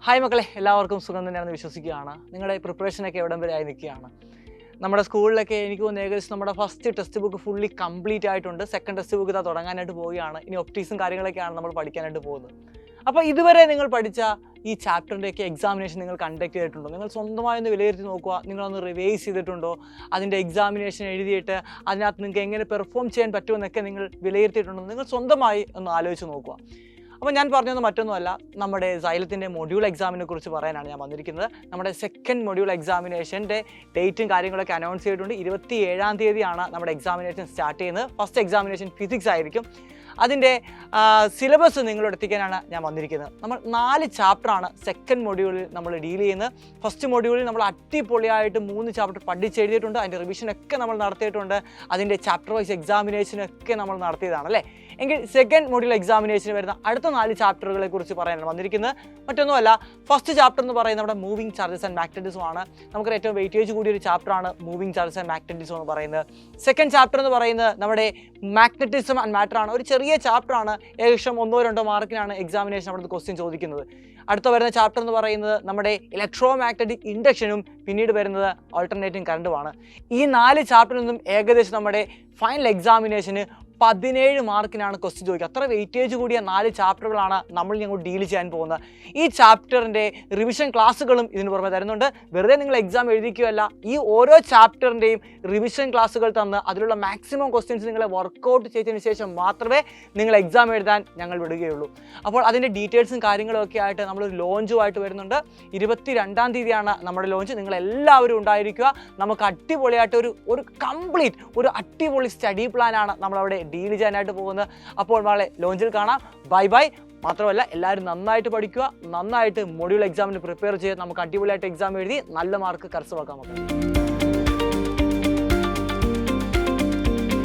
Hi മക്കളെ, എല്ലാവർക്കും സുഖം തന്നെയാണെന്ന് വിശ്വസിക്കുകയാണ്. നിങ്ങളുടെ പ്രിപ്പറേഷനൊക്കെ എവിടം വരെ ആയി നിൽക്കുകയാണ്. നമ്മുടെ സ്കൂളിലൊക്കെ എനിക്ക് തോന്നുന്നു ഏകദേശം നമ്മുടെ first text book fully complete ആയിട്ടുണ്ട്. സെക്കൻഡ് ടെക്സ്റ്റ് ബുക്ക് ഇതാ തുടങ്ങാനായിട്ട് പോവുകയാണ്. ഇനി ഒപ്റ്റീക്സും കാര്യങ്ങളൊക്കെയാണ് നമ്മൾ പഠിക്കാനായിട്ട് പോകുന്നത്. അപ്പോൾ ഇതുവരെ നിങ്ങൾ പഠിച്ച ഈ ചാപ്റ്ററിൻ്റെയൊക്കെ എക്സാമിനേഷൻ നിങ്ങൾ കണ്ടക്ട് ചെയ്തിട്ടുണ്ടോ? നിങ്ങൾ സ്വന്തമായി ഒന്ന് വിലയിരുത്തി നോക്കുക. നിങ്ങളൊന്ന് റിവൈസ് ചെയ്തിട്ടുണ്ടോ? അതിൻ്റെ എക്സാമിനേഷൻ എഴുതിയിട്ട് അതിനകത്ത് നിങ്ങൾക്ക് എങ്ങനെ പെർഫോം ചെയ്യാൻ പറ്റുമെന്നൊക്കെ നിങ്ങൾ വിലയിരുത്തിയിട്ടുണ്ടോ? നിങ്ങൾ സ്വന്തമായി ഒന്ന് ആലോചിച്ച് നോക്കുക. അപ്പോൾ ഞാൻ പറഞ്ഞത് മറ്റൊന്നുമല്ല, നമ്മുടെ സൈലത്തിൻ്റെ മൊഡ്യൂൾ എക്സാമിനെ കുറിച്ച് പറയാനാണ് ഞാൻ വന്നിരിക്കുന്നത്. നമ്മുടെ സെക്കൻഡ് മൊഡ്യൂൾ എക്സാമിനേഷൻ്റെ ഡേറ്റും കാര്യങ്ങളൊക്കെ അനൗൺസ് ചെയ്തിട്ടുണ്ട്. 27-ാം തീയതിയാണ് നമ്മുടെ എക്സാമിനേഷൻ സ്റ്റാർട്ട് ചെയ്യുന്നത്. ഫസ്റ്റ് എക്സാമിനേഷൻ ഫിസിക്സ് ആയിരിക്കും. അതിൻ്റെ സിലബസ് നിങ്ങളോട് എത്തിക്കാനാണ് ഞാൻ വന്നിരിക്കുന്നത്. നമ്മൾ 4 ചാപ്റ്ററാണ് സെക്കൻഡ് മൊഡ്യൂളിൽ നമ്മൾ ഡീൽ ചെയ്യുന്നത്. ഫസ്റ്റ് മൊഡ്യൂളിൽ നമ്മൾ അടിപൊളിയായിട്ട് 3 ചാപ്റ്റർ പഠിച്ചെഴുതിയിട്ടുണ്ട്. അതിൻ്റെ റിവിഷനൊക്കെ നമ്മൾ നടത്തിയിട്ടുണ്ട്. അതിൻ്റെ ചാപ്റ്റർ വൈസ് എക്സാമിനേഷനൊക്കെ നമ്മൾ നടത്തിയതാണ് അല്ലേ. എങ്കിൽ സെക്കൻഡ് മൊഡ്യൂൾ എക്സാമിനേഷന് വരുന്ന അടുത്ത 4 ചാപ്റ്ററുകളെ കുറിച്ച് പറയാനാണ് വന്നിരിക്കുന്നത്. മറ്റൊന്നുമല്ല, ഫസ്റ്റ് ചാപ്റ്റർ എന്ന് പറയുന്നത് നമ്മുടെ മൂവിങ് ചാർജസ് ആൻഡ് മാഗ്നറ്റിസം ആണ്. നമുക്ക് ഏറ്റവും വെയിറ്റേജ് കൂടിയൊരു ചാപ്റ്ററാണ് മൂവിങ് ചാർജസ് ആൻഡ് മാഗ്നറ്റിസം എന്ന് പറയുന്നത്. സെക്കൻഡ് ചാപ്റ്റർ എന്ന് പറയുന്നത് നമ്മുടെ മാഗ്നറ്റിസം ആൻഡ് മാറ്റർ ആണ്. ഒരു ചെറിയ ചാപ്റ്ററാണ്. ഏകദേശം 1-2 മാർക്കിനാണ് എക്സാമിനേഷൻ അവിടുത്തെ ക്വസ്റ്റ്യൻ ചോദിക്കുന്നത്. അടുത്ത വരുന്ന ചാപ്റ്റർ എന്ന് പറയുന്നത് നമ്മുടെ ഇലക്ട്രോ മാഗ്നറ്റിക് ഇൻഡക്ഷനും പിന്നീട് വരുന്നത് ആൾട്ടർനേറ്റിംഗ് കറണ്ടുമാണ്. ഈ 4 ചാപ്റ്ററിൽ നിന്നും ഏകദേശം നമ്മുടെ ഫൈനൽ എക്സാമിനേഷന് 17 മാർക്കിനാണ് ക്വസ്റ്റ്യൻ ചോദിക്കുക. അത്ര വെയിറ്റേജ് കൂടിയ 4 ചാപ്റ്ററുകളാണ് നമ്മൾ ഞങ്ങൾ ഡീൽ ചെയ്യാൻ പോകുന്നത്. ഈ ചാപ്റ്ററിൻ്റെ റിവിഷൻ ക്ലാസ്സുകളും ഇതിന് പുറമെ തരുന്നുണ്ട്. വെറുതെ നിങ്ങൾ എക്സാം എഴുതിക്കുകയല്ല, ഈ ഓരോ ചാപ്റ്ററിൻ്റെയും റിവിഷൻ ക്ലാസ്സുകൾ തന്ന് അതിലുള്ള മാക്സിമം ക്വസ്റ്റ്യൻസ് നിങ്ങളെ വർക്കൗട്ട് ചെയ്തതിന് ശേഷം മാത്രമേ നിങ്ങൾ എക്സാം എഴുതാൻ ഞങ്ങൾ വിടുകയുള്ളൂ. അപ്പോൾ അതിൻ്റെ ഡീറ്റെയിൽസും കാര്യങ്ങളും ഒക്കെ ആയിട്ട് നമ്മളൊരു ലോഞ്ചുമായിട്ട് വരുന്നുണ്ട്. 22-ാം തീയതിയാണ് നമ്മുടെ ലോഞ്ച്. നിങ്ങളെല്ലാവരും ഉണ്ടായിരിക്കുക. നമുക്ക് അടിപൊളിയായിട്ട് ഒരു കംപ്ലീറ്റ് ഒരു അടിപൊളി സ്റ്റഡി പ്ലാനാണ് നമ്മളവിടെ ഡീൽ ചെയ്യാനായിട്ട് പോകുന്നത്. അപ്പോൾ നാളെ ലോഞ്ചിൽ കാണാം. Bye bye. മാത്രമല്ല, എല്ലാവരും നന്നായിട്ട് പഠിക്കുക, നന്നായിട്ട് മൊഡ്യൂൾ എക്സാമിന് പ്രിപ്പയർ ചെയ്യുക. നമുക്ക് അടിപൊളിയായിട്ട് എക്സാം എഴുതി നല്ല മാർക്ക് കരസ്ഥമാക്കാൻ നോക്കാം.